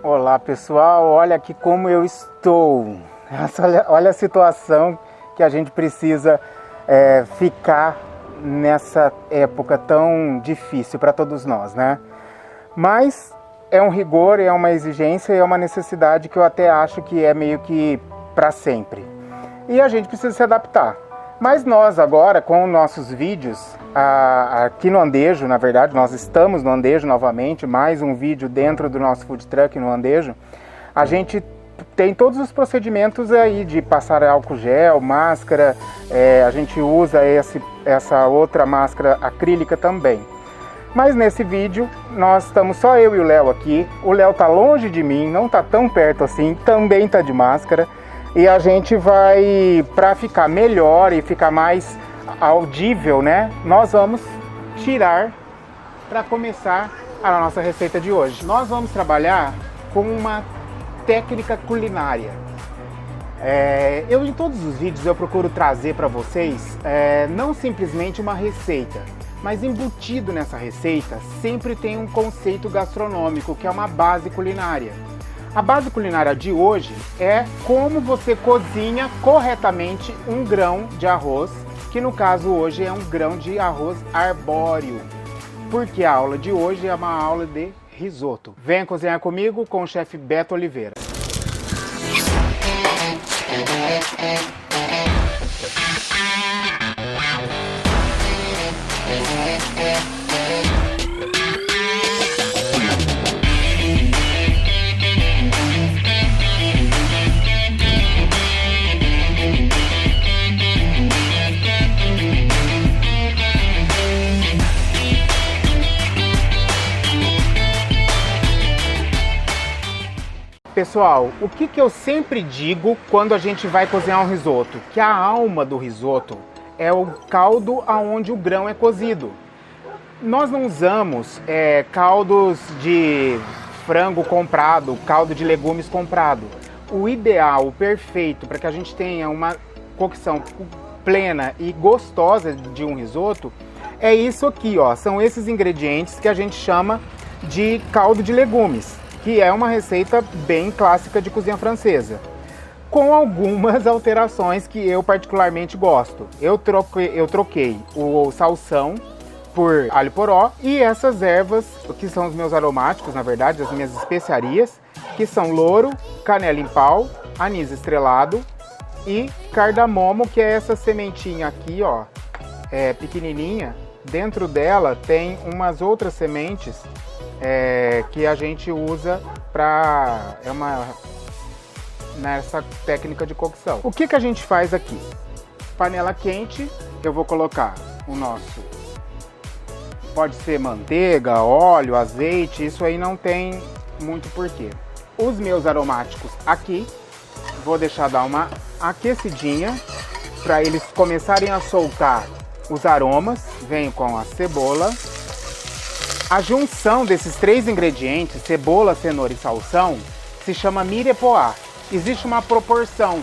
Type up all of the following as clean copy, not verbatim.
Olá pessoal, olha aqui como eu estou. Olha a situação que a gente precisa ficar nessa época tão difícil para todos nós, né? Mas é um rigor, é uma exigência, é uma necessidade que eu até acho que é meio que para sempre. E a gente precisa se adaptar. Mas nós agora, com nossos vídeos, aqui no Andejo, na verdade, nós estamos no Andejo novamente, mais um vídeo dentro do nosso food truck no Andejo, a gente tem todos os procedimentos aí de passar álcool gel, máscara, a gente usa essa outra máscara acrílica também. Mas nesse vídeo, nós estamos só eu e o Léo aqui, o Léo tá longe de mim, não tá tão perto assim, também tá de máscara. E a gente vai, para ficar melhor e ficar mais audível, né? Nós vamos tirar para começar a nossa receita de hoje. Nós vamos trabalhar com uma técnica culinária. Eu em todos os vídeos eu procuro trazer para vocês não simplesmente uma receita, mas embutido nessa receita sempre tem um conceito gastronômico, que é uma base culinária. A base culinária de hoje é como você cozinha corretamente um grão de arroz, que no caso hoje é um grão de arroz arbóreo, porque a aula de hoje é uma aula de risoto. Venha cozinhar comigo com o chefe Beto Oliveira. Pessoal, o que eu sempre digo quando a gente vai cozinhar um risoto? Que a alma do risoto é o caldo aonde o grão é cozido. Nós não usamos caldos de frango comprado, caldo de legumes comprado. O ideal, o perfeito, para que a gente tenha uma cocção plena e gostosa de um risoto, é isso aqui, ó. São esses ingredientes que a gente chama de caldo de legumes, que é uma receita bem clássica de cozinha francesa, com algumas alterações que eu particularmente gosto. Eu troquei o salsão por alho poró e essas ervas, que são os meus aromáticos, na verdade, as minhas especiarias, que são louro, canela em pau, anis estrelado e cardamomo, que é essa sementinha aqui, ó, pequenininha. Dentro dela tem umas outras sementes que a gente usa nessa técnica de cocção. O que a gente faz aqui? Panela quente, eu vou colocar o nosso, pode ser manteiga, óleo, azeite, isso aí não tem muito porquê. Os meus aromáticos aqui, vou deixar dar uma aquecidinha para eles começarem a soltar os aromas. Venho com a cebola. A junção desses três ingredientes, cebola, cenoura e salsão, se chama mirepoix. Existe uma proporção,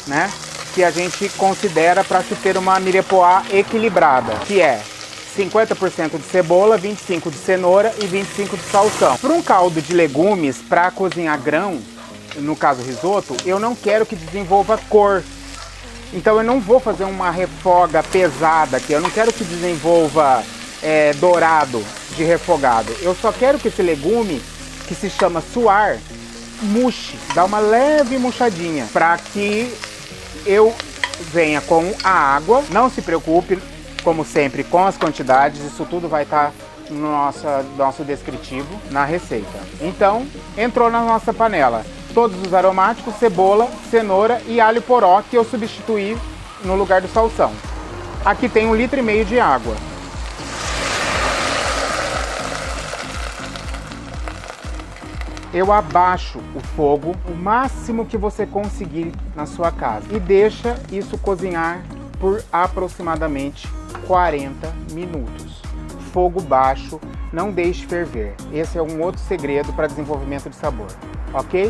né, que a gente considera para se ter uma mirepoix equilibrada, que é 50% de cebola, 25% de cenoura e 25% de salsão. Para um caldo de legumes, para cozinhar grão, no caso risoto, eu não quero que desenvolva cor. Então eu não vou fazer uma refoga pesada aqui, eu não quero que desenvolva dourado de refogado. Eu só quero que esse legume, que se chama suar, murche, dá uma leve murchadinha, para que eu venha com a água. Não se preocupe, como sempre, com as quantidades, isso tudo vai estar no nosso descritivo, na receita. Então, entrou na nossa panela todos os aromáticos, cebola, cenoura e alho poró, que eu substituí no lugar do salsão. Aqui tem 1,5 litro de água. Eu abaixo o fogo o máximo que você conseguir na sua casa e deixa isso cozinhar por aproximadamente 40 minutos. Fogo baixo, não deixe ferver. Esse é um outro segredo para desenvolvimento de sabor, ok?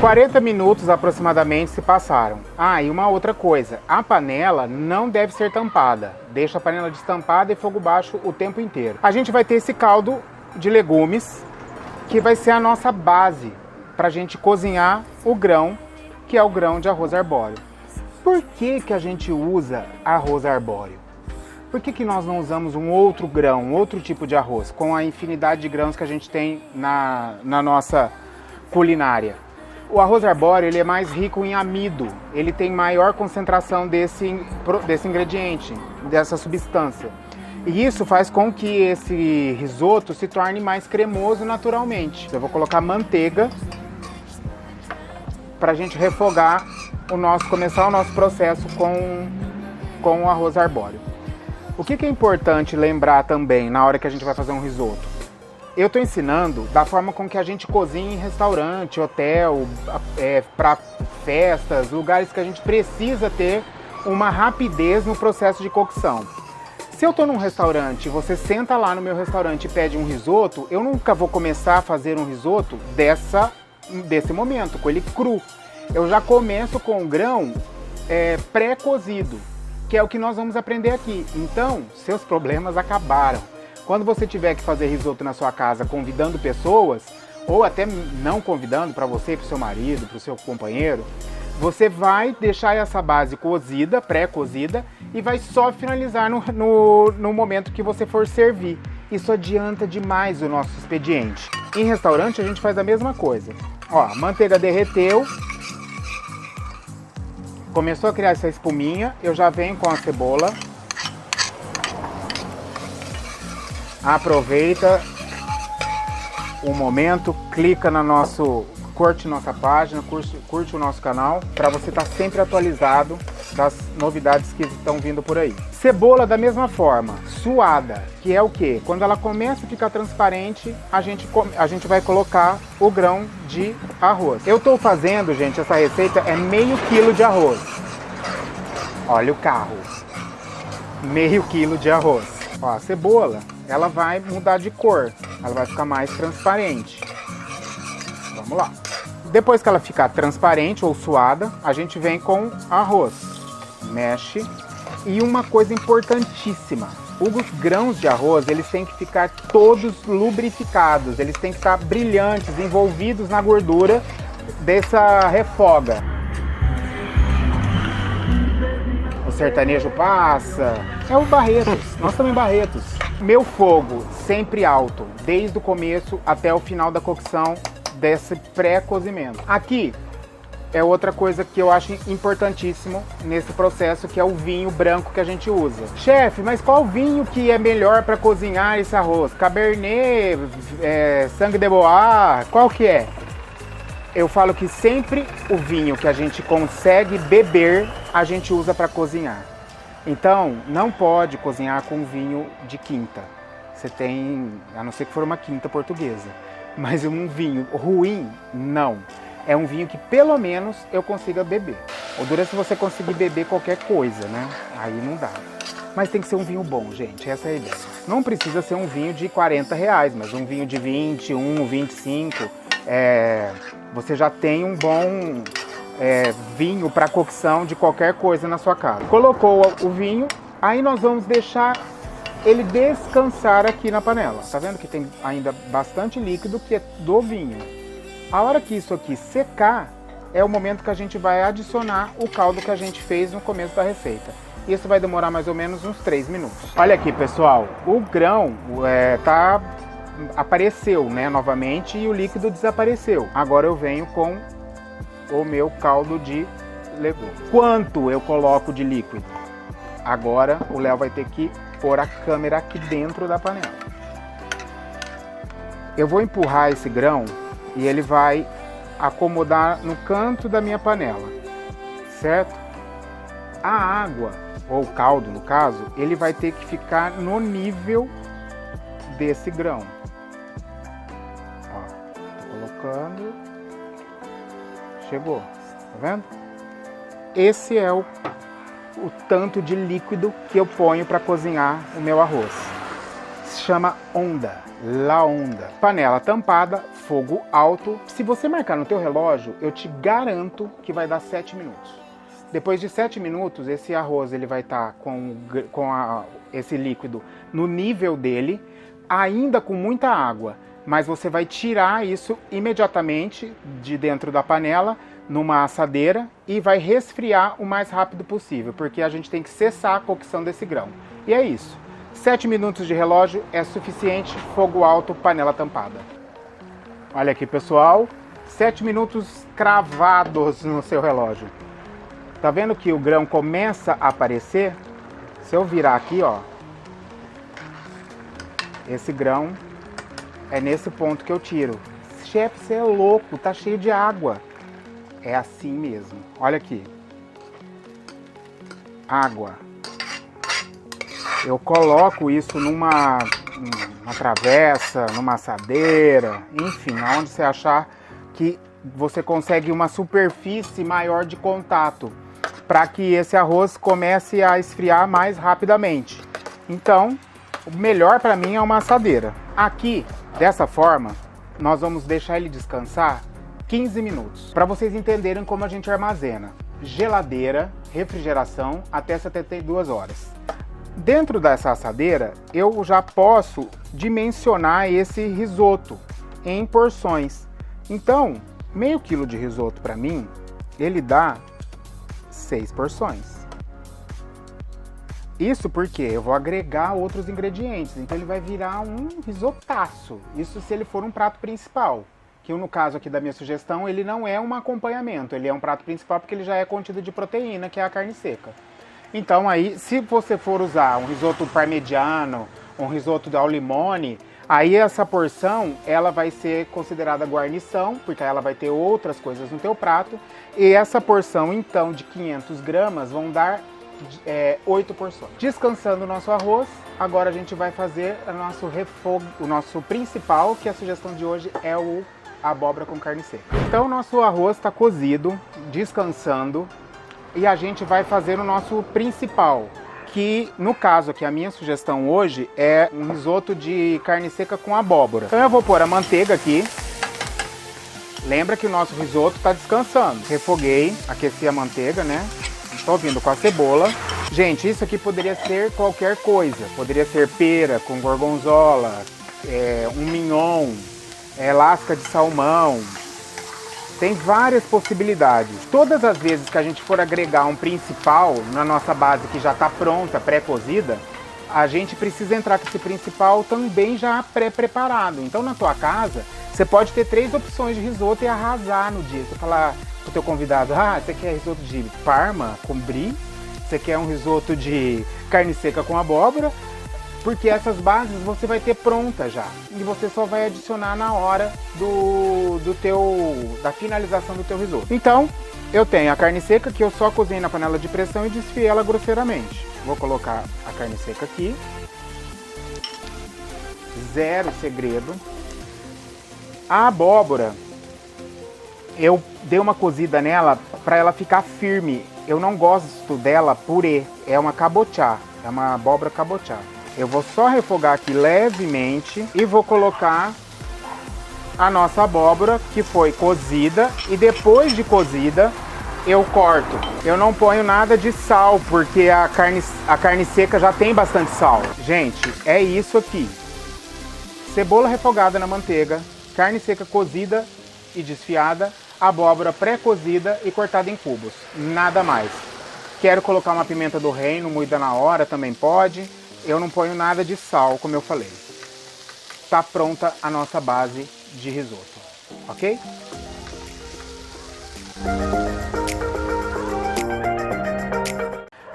40 minutos aproximadamente se passaram. Ah, e uma outra coisa, a panela não deve ser tampada. Deixa a panela destampada e fogo baixo o tempo inteiro. A gente vai ter esse caldo de legumes, que vai ser a nossa base para a gente cozinhar o grão, que é o grão de arroz arbóreo. Por que que a gente usa arroz arbóreo? Por que que nós não usamos um outro grão, um outro tipo de arroz, com a infinidade de grãos que a gente tem na nossa culinária? O arroz arbóreo ele é mais rico em amido, ele tem maior concentração desse ingrediente, dessa substância. E isso faz com que esse risoto se torne mais cremoso naturalmente. Eu vou colocar manteiga para a gente refogar começar o nosso processo com o arroz arbóreo. O que é importante lembrar também na hora que a gente vai fazer um risoto? Eu estou ensinando da forma com que a gente cozinha em restaurante, hotel, para festas, lugares que a gente precisa ter uma rapidez no processo de cocção. Se eu estou num restaurante, você senta lá no meu restaurante e pede um risoto, eu nunca vou começar a fazer um risoto desse momento, com ele cru. Eu já começo com o grão pré-cozido, que é o que nós vamos aprender aqui. Então, seus problemas acabaram. Quando você tiver que fazer risoto na sua casa convidando pessoas, ou até não convidando, para você, para o seu marido, para o seu companheiro, você vai deixar essa base cozida, pré-cozida, e vai só finalizar no momento que você for servir. Isso adianta demais o nosso expediente. Em restaurante a gente faz a mesma coisa. Ó, a manteiga derreteu, começou a criar essa espuminha, eu já venho com a cebola. Aproveita o momento, clica no curte nossa página, curte o nosso canal, para você estar sempre atualizado das novidades que estão vindo por aí. Cebola da mesma forma, suada, que é o que? Quando ela começa a ficar transparente, a gente vai colocar o grão de arroz. Eu estou fazendo, gente, essa receita é meio quilo de arroz. Olha o carro. Meio quilo de arroz. Ó, a cebola, ela vai mudar de cor, ela vai ficar mais transparente. Vamos lá. Depois que ela ficar transparente ou suada, a gente vem com arroz. Mexe. E uma coisa importantíssima, os grãos de arroz, eles têm que ficar todos lubrificados, eles têm que estar brilhantes, envolvidos na gordura dessa refoga. O sertanejo passa, é o Barretos, nós estamos em Barretos. Meu fogo sempre alto, desde o começo até o final da cocção desse pré-cozimento. Aqui é outra coisa que eu acho importantíssimo nesse processo, que é o vinho branco que a gente usa. Chefe, mas qual vinho que é melhor para cozinhar esse arroz? Cabernet, Sangue de Bois, qual que é? Eu falo que sempre o vinho que a gente consegue beber, a gente usa para cozinhar. Então, não pode cozinhar com vinho de quinta. Você tem, a não ser que for uma quinta portuguesa. Mas um vinho ruim, não. É um vinho que pelo menos eu consiga beber. O duro é se você conseguir beber qualquer coisa, né? Aí não dá. Mas tem que ser um vinho bom, gente. Essa é a ideia. Não precisa ser um vinho de R$40, mas um vinho de 21, 25. Você já tem um bom vinho para cocção de qualquer coisa na sua casa. Colocou o vinho, aí nós vamos deixar ele descansar aqui na panela. Tá vendo que tem ainda bastante líquido que é do vinho. A hora que isso aqui secar, é o momento que a gente vai adicionar o caldo que a gente fez no começo da receita. Isso vai demorar mais ou menos uns 3 minutos. Olha aqui, pessoal, o grão apareceu, né, novamente, e o líquido desapareceu. Agora eu venho com o meu caldo de legumes. Quanto eu coloco de líquido? Agora o Léo vai ter que pôr a câmera aqui dentro da panela. Eu vou empurrar esse grão e ele vai acomodar no canto da minha panela, certo? A água, ou o caldo no caso, ele vai ter que ficar no nível desse grão. Ó, tô colocando. Chegou, tá vendo? Esse é o tanto de líquido que eu ponho para cozinhar o meu arroz. Se chama onda, la onda. Panela tampada, fogo alto. Se você marcar no teu relógio, eu te garanto que vai dar 7 minutos. Depois de 7 minutos, esse arroz ele vai estar com esse líquido no nível dele, ainda com muita água. Mas você vai tirar isso imediatamente de dentro da panela, numa assadeira, e vai resfriar o mais rápido possível, porque a gente tem que cessar a cocção desse grão. E é isso. 7 minutos de relógio é suficiente, fogo alto, panela tampada. Olha aqui, pessoal, 7 minutos cravados no seu relógio. Tá vendo que o grão começa a aparecer? Se eu virar aqui, ó, esse grão é nesse ponto que eu tiro. Chefe, você é louco, tá cheio de água. É assim mesmo. Olha aqui. Água. Eu coloco isso numa travessa, numa assadeira, enfim, aonde você achar que você consegue uma superfície maior de contato, para que esse arroz comece a esfriar mais rapidamente. Então, o melhor para mim é uma assadeira. Aqui, dessa forma, nós vamos deixar ele descansar 15 minutos, para vocês entenderem como a gente armazena. Geladeira, refrigeração, até 72 horas. Dentro dessa assadeira, eu já posso dimensionar esse risoto em porções. Então, meio quilo de risoto para mim, ele dá 6 porções. Isso porque eu vou agregar outros ingredientes, então ele vai virar um risotaço. Isso se ele for um prato principal, que no caso aqui da minha sugestão, ele não é um acompanhamento, ele é um prato principal porque ele já é contido de proteína, que é a carne seca. Então aí, se você for usar um risoto parmigiano, um risoto ao limone, aí essa porção, ela vai ser considerada guarnição, porque ela vai ter outras coisas no teu prato, e essa porção, então, de 500 gramas, vão dar 8 porções. Descansando o nosso arroz, agora a gente vai fazer o nosso refogo, o nosso principal, que a sugestão de hoje é a abóbora com carne seca. Então o nosso arroz está cozido, descansando, e a gente vai fazer o nosso principal, que no caso aqui, a minha sugestão hoje é um risoto de carne seca com abóbora. Então eu vou pôr a manteiga aqui. Lembra que o nosso risoto está descansando. Refoguei, aqueci a manteiga, né? Estou vindo com a cebola. Gente, isso aqui poderia ser qualquer coisa. Poderia ser pera com gorgonzola, um mignon, lasca de salmão. Tem várias possibilidades. Todas as vezes que a gente for agregar um principal na nossa base que já está pronta, pré-cozida, a gente precisa entrar com esse principal também já pré-preparado. Então na tua casa, você pode ter 3 opções de risoto e arrasar no dia. Você falar pro teu convidado, você quer risoto de parma com brie? Você quer um risoto de carne seca com abóbora? Porque essas bases você vai ter pronta já. E você só vai adicionar na hora da finalização do teu risoto. Então, eu tenho a carne seca que eu só cozinhei na panela de pressão e desfiei ela grosseiramente. Vou colocar a carne seca aqui. Zero segredo. A abóbora, eu dei uma cozida nela para ela ficar firme. Eu não gosto dela purê. É uma cabotiá. É uma abóbora cabotiá. Eu vou só refogar aqui levemente e vou colocar a nossa abóbora que foi cozida, e depois de cozida eu corto. Eu não ponho nada de sal porque a carne seca já tem bastante sal. Gente, é isso aqui. Cebola refogada na manteiga, carne seca cozida e desfiada, abóbora pré-cozida e cortada em cubos. Nada mais. Quero colocar uma pimenta do reino moída na hora, também pode. Eu não ponho nada de sal, como eu falei. Está pronta a nossa base de risoto, ok?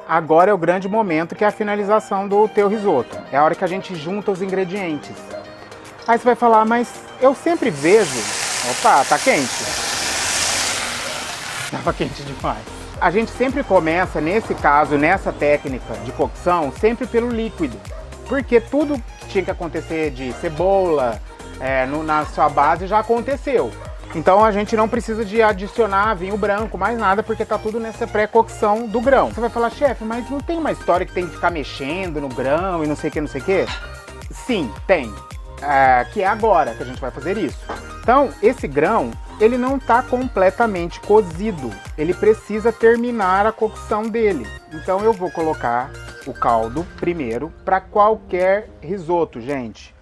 Agora é o grande momento, que é a finalização do teu risoto. É a hora que a gente junta os ingredientes. Aí você vai falar, mas eu sempre vejo... Opa, tá quente. Tava quente demais. A gente sempre começa, nesse caso, nessa técnica de cocção, sempre pelo líquido. Porque tudo que tinha que acontecer de cebola na sua base já aconteceu. Então a gente não precisa de adicionar vinho branco, mais nada, porque tá tudo nessa pré-cocção do grão. Você vai falar, chefe, mas não tem uma história que tem que ficar mexendo no grão e não sei o que, não sei o que? Sim, tem. Que é agora que a gente vai fazer isso. Então, esse grão, ele não está completamente cozido. Ele precisa terminar a cocção dele. Então, eu vou colocar o caldo primeiro para qualquer risoto, gente.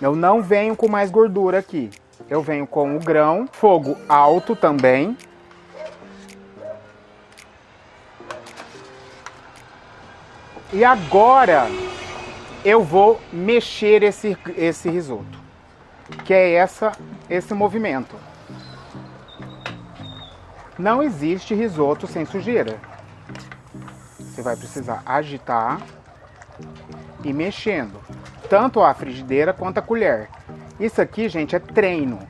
Eu não venho com mais gordura aqui. Eu venho com o grão, fogo alto também. E agora eu vou mexer esse risoto, que é esse movimento. Não existe risoto sem sujeira. Você vai precisar agitar e mexendo, tanto a frigideira quanto a colher. Isso aqui, gente, é treino,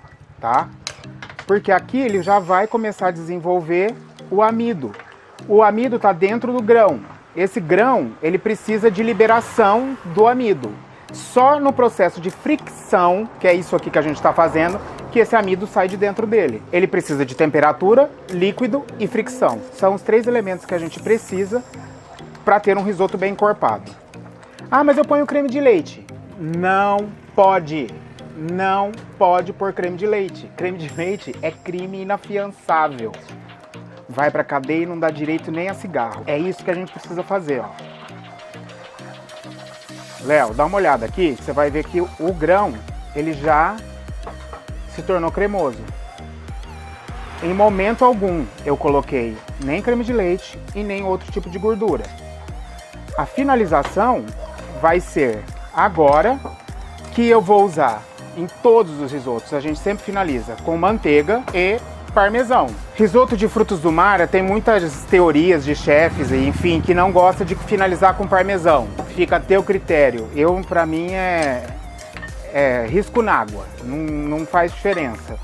tá? Porque aqui ele já vai começar a desenvolver o amido. O amido está dentro do grão. Esse grão, ele precisa de liberação do amido. Só no processo de fricção, que é isso aqui que a gente está fazendo, que esse amido sai de dentro dele. Ele precisa de temperatura, líquido e fricção. São os 3 elementos que a gente precisa para ter um risoto bem encorpado. Ah, mas eu ponho creme de leite. Não pode. Não pode pôr creme de leite. Creme de leite é crime inafiançável. Vai pra cadeia e não dá direito nem a cigarro. É isso que a gente precisa fazer, ó. Léo, dá uma olhada aqui, você vai ver que o grão, ele já se tornou cremoso. Em momento algum eu coloquei nem creme de leite e nem outro tipo de gordura. A finalização vai ser agora, que eu vou usar em todos os risotos. A gente sempre finaliza com manteiga e parmesão. Risoto de frutos do mar tem muitas teorias de chefes, enfim, que não gosta de finalizar com parmesão. Fica a teu critério. Pra mim, é risco na água. Não faz diferença.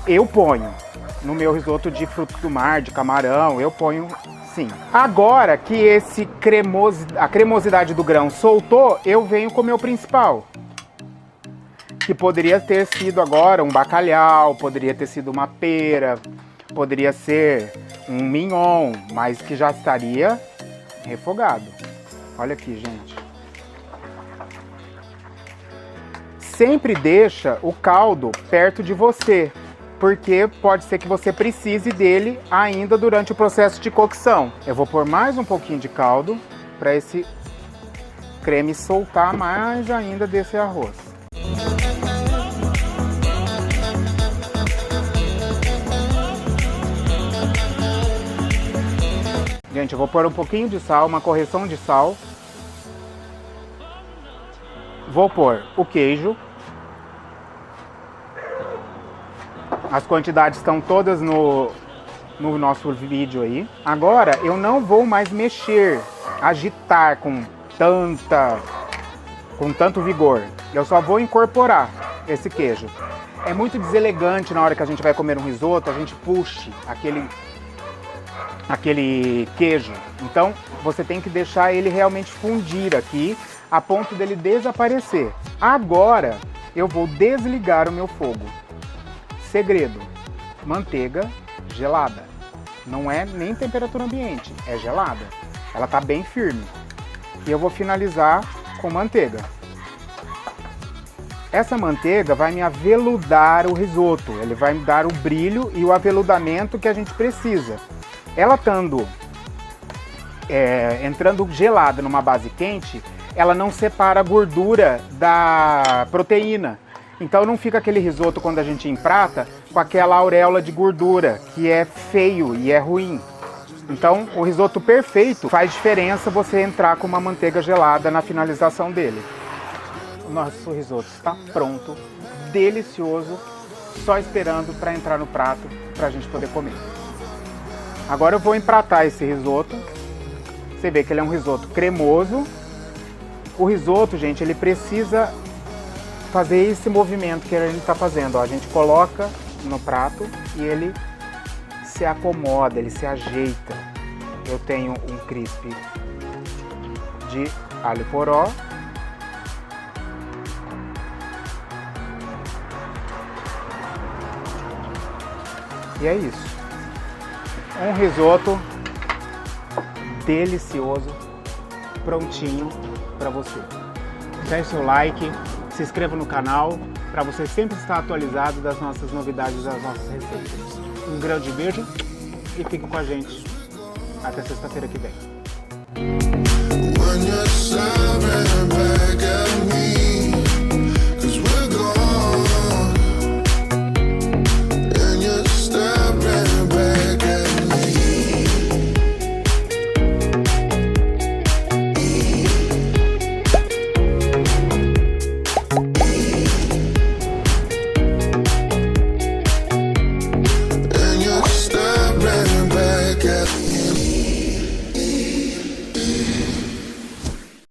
Eu ponho no meu risoto de frutos do mar, de camarão, eu ponho sim. Agora que a cremosidade do grão soltou, eu venho com o meu principal. Que poderia ter sido agora um bacalhau, poderia ter sido uma pera, poderia ser um mignon, mas que já estaria refogado. Olha aqui, gente. Sempre deixa o caldo perto de você, porque pode ser que você precise dele ainda durante o processo de cocção. Eu vou pôr mais um pouquinho de caldo para esse creme soltar mais ainda desse arroz. Gente, eu vou pôr um pouquinho de sal, uma correção de sal. Vou pôr o queijo. As quantidades estão todas no nosso vídeo aí. Agora eu não vou mais mexer, agitar com tanto vigor. Eu só vou incorporar esse queijo. É muito deselegante na hora que a gente vai comer um risoto, a gente puxe aquele queijo. Então você tem que deixar ele realmente fundir aqui, a ponto dele desaparecer. Agora eu vou desligar o meu fogo. Segredo: manteiga gelada. Não é nem temperatura ambiente, é gelada. Ela tá bem firme. E eu vou finalizar com manteiga. Essa manteiga vai me aveludar o risoto. Ele vai me dar o brilho e o aveludamento que a gente precisa. Ela estando entrando gelada numa base quente, ela não separa a gordura da proteína. Então não fica aquele risoto quando a gente emprata com aquela auréola de gordura, que é feio e é ruim. Então o risoto perfeito faz diferença você entrar com uma manteiga gelada na finalização dele. O nosso risoto está pronto, delicioso, só esperando para entrar no prato para a gente poder comer. Agora eu vou empratar esse risoto. Você vê que ele é um risoto cremoso. O risoto, gente, ele precisa fazer esse movimento que a gente está fazendo. Ó, a gente coloca no prato e ele se acomoda, ele se ajeita. Eu tenho um crisp de alho poró. E é isso. Um risoto delicioso, prontinho para você. Deixe seu like, se inscreva no canal, para você sempre estar atualizado das nossas novidades, das nossas receitas. Um grande beijo e fique com a gente até sexta-feira que vem.